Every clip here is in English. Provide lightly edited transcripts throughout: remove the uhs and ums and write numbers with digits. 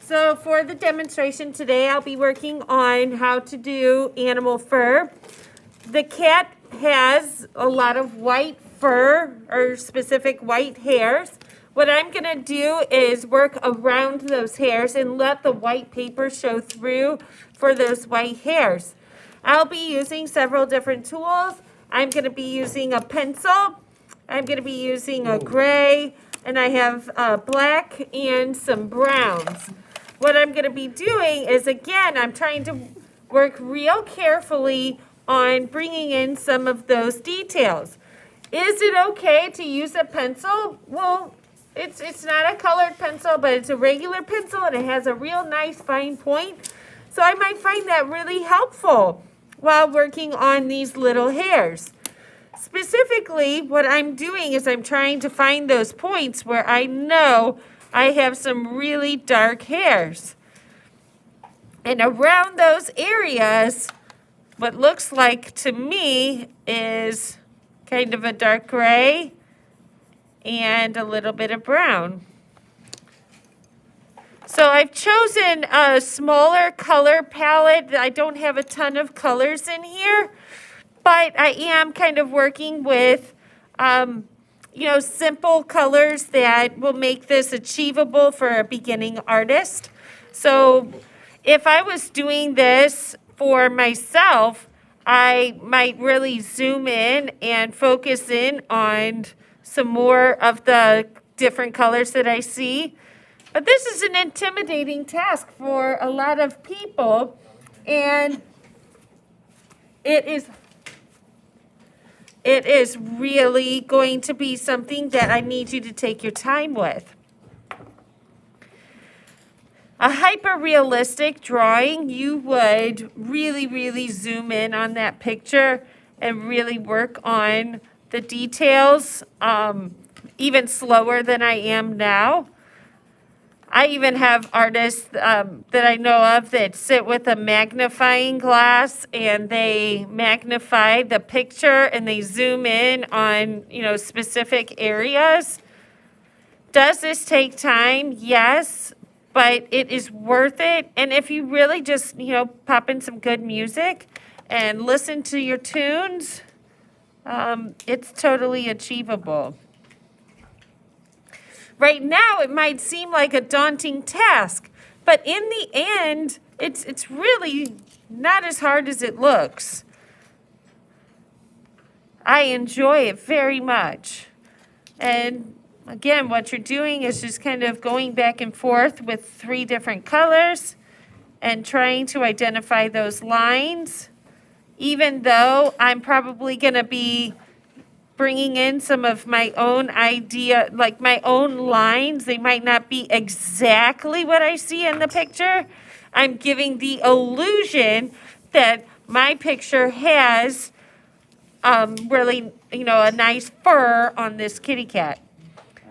So for the demonstration today, I'll be working on how to do animal fur. The cat has a lot of white fur or specific white hairs. What I'm going to do is work around those hairs and let the white paper show through for those white hairs. I'll be using several different tools. I'm going to be using a pencil. I'm going to be using a gray, and I have black and some browns. What I'm going to be doing is, again, I'm trying to work real carefully on bringing in some of those details. Is it okay to use a pencil? Well, it's not a colored pencil, but it's a regular pencil, and it has a real nice fine point. So I might find that really helpful while working on these little hairs. Specifically, what I'm doing is I'm trying to find those points where I know I have some really dark hairs. And around those areas, what looks like to me is kind of a dark gray and a little bit of brown. So I've chosen a smaller color palette. I don't have a ton of colors in here, but I am kind of working with simple colors that will make this achievable for a beginning artist. So if I was doing this for myself, I might really zoom in and focus in on some more of the different colors that I see. But this is an intimidating task for a lot of people, and it is really going to be something that I need you to take your time with. A hyper-realistic drawing, you would really, really zoom in on that picture and really work on the details, even slower than I am now. I even have artists that I know of that sit with a magnifying glass and they magnify the picture and they zoom in on, specific areas. Does this take time? Yes, but it is worth it. And if you really just, pop in some good music and listen to your tunes, it's totally achievable. Right now, it might seem like a daunting task, but in the end, it's really not as hard as it looks. I enjoy it very much. And again, what you're doing is just kind of going back and forth with 3 different colors and trying to identify those lines, even though I'm probably going to be bringing in some of my own idea, like my own lines. They might not be exactly what I see in the picture. I'm giving the illusion that my picture has really, a nice fur on this kitty cat.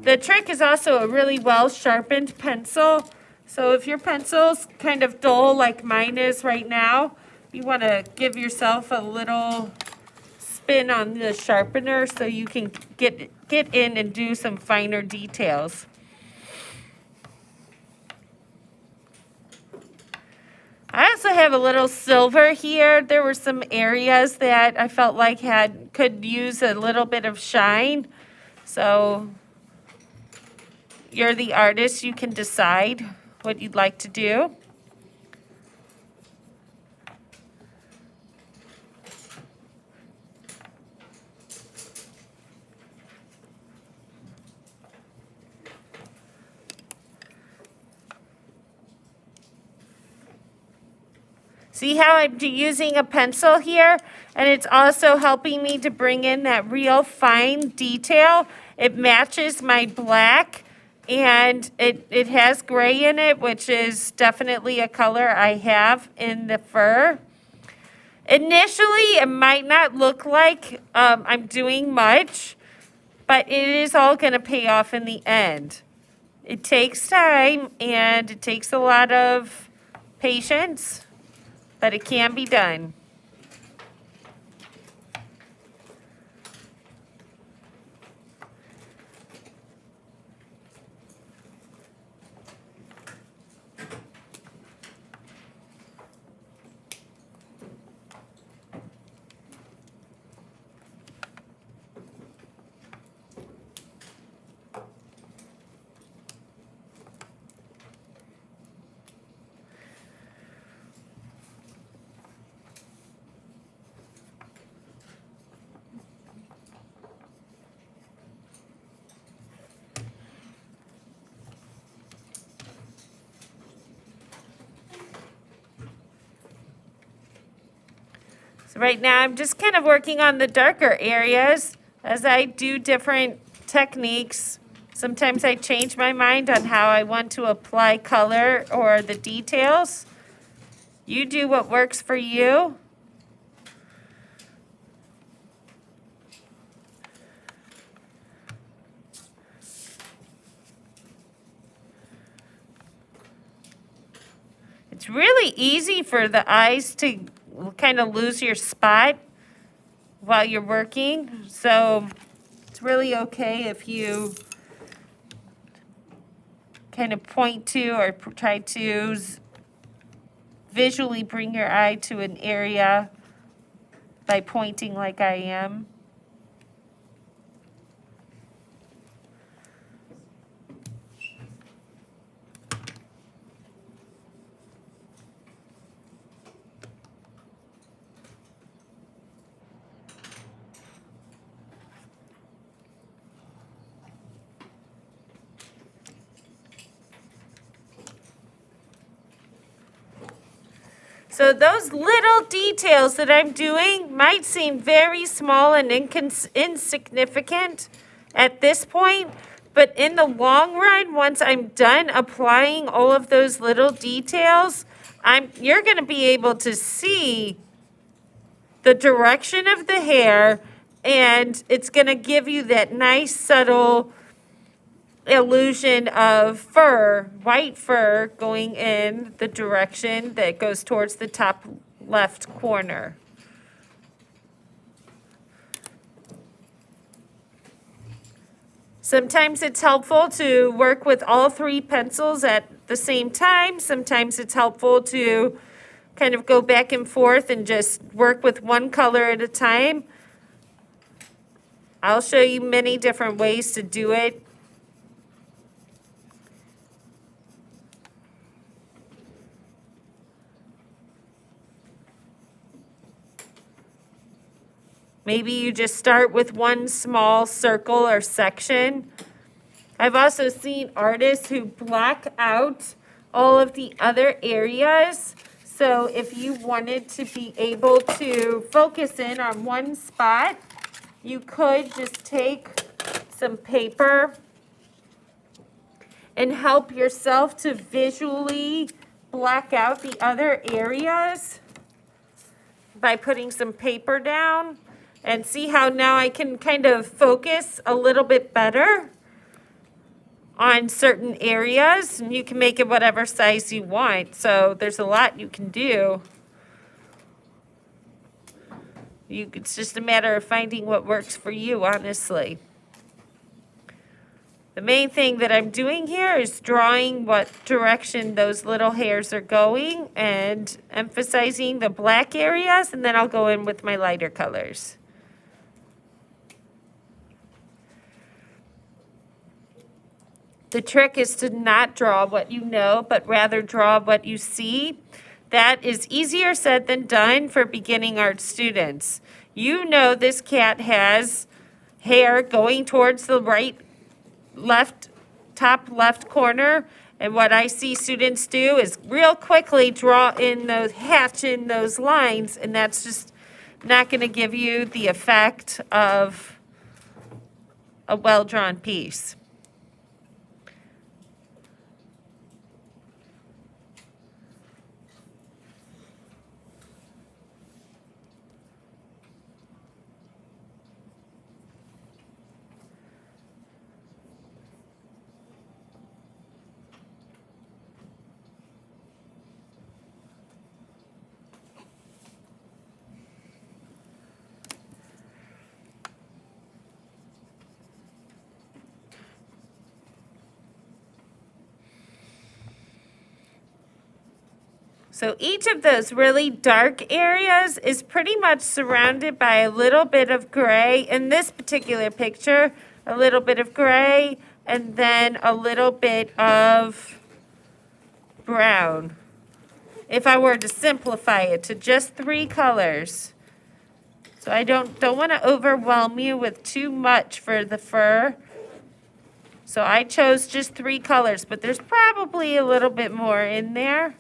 The trick is also a really well sharpened pencil. So if your pencil's kind of dull like mine is right now, you want to give yourself a little spin on the sharpener so you can get in and do some finer details. I also have a little silver here. There were some areas that I felt like could use a little bit of shine. So you're the artist, you can decide what you'd like to do. See how I'm using a pencil here? And it's also helping me to bring in that real fine detail. It matches my black, and it has gray in it, which is definitely a color I have in the fur. Initially, it might not look like I'm doing much, but it is all going to pay off in the end. It takes time, and it takes a lot of patience, but it can be done. So right now I'm just kind of working on the darker areas as I do different techniques. Sometimes I change my mind on how I want to apply color or the details. You do what works for you. It's really easy for the eyes to kind of lose your spot while you're working. So it's really okay if you kind of point to or try to visually bring your eye to an area by pointing like I am. So those little details that I'm doing might seem very small and insignificant at this point, but in the long run, once I'm done applying all of those little details, you're going to be able to see the direction of the hair, and it's going to give you that nice subtle illusion of fur, white fur, going in the direction that goes towards the top left corner. Sometimes it's helpful to work with all three pencils at the same time. Sometimes it's helpful to kind of go back and forth and just work with one color at a time. I'll show you many different ways to do it. Maybe you just start with one small circle or section. I've also seen artists who block out all of the other areas. So if you wanted to be able to focus in on one spot, you could just take some paper and help yourself to visually black out the other areas by putting some paper down. And see how now I can kind of focus a little bit better on certain areas. And you can make it whatever size you want. So there's a lot you can do. It's just a matter of finding what works for you, honestly. The main thing that I'm doing here is drawing what direction those little hairs are going and emphasizing the black areas, and then I'll go in with my lighter colors. The trick is to not draw what you know, but rather draw what you see. That is easier said than done for beginning art students. You know this cat has hair going towards the top left corner. And what I see students do is real quickly draw in hatch in those lines, and that's just not going to give you the effect of a well-drawn piece. So each of those really dark areas is pretty much surrounded by a little bit of gray. In this particular picture, a little bit of gray and then a little bit of brown. If I were to simplify it to just 3 colors. So I don't want to overwhelm you with too much for the fur. So I chose just 3 colors, but there's probably a little bit more in there.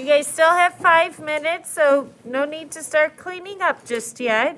guys still have 5 minutes, so no need to start cleaning up just yet.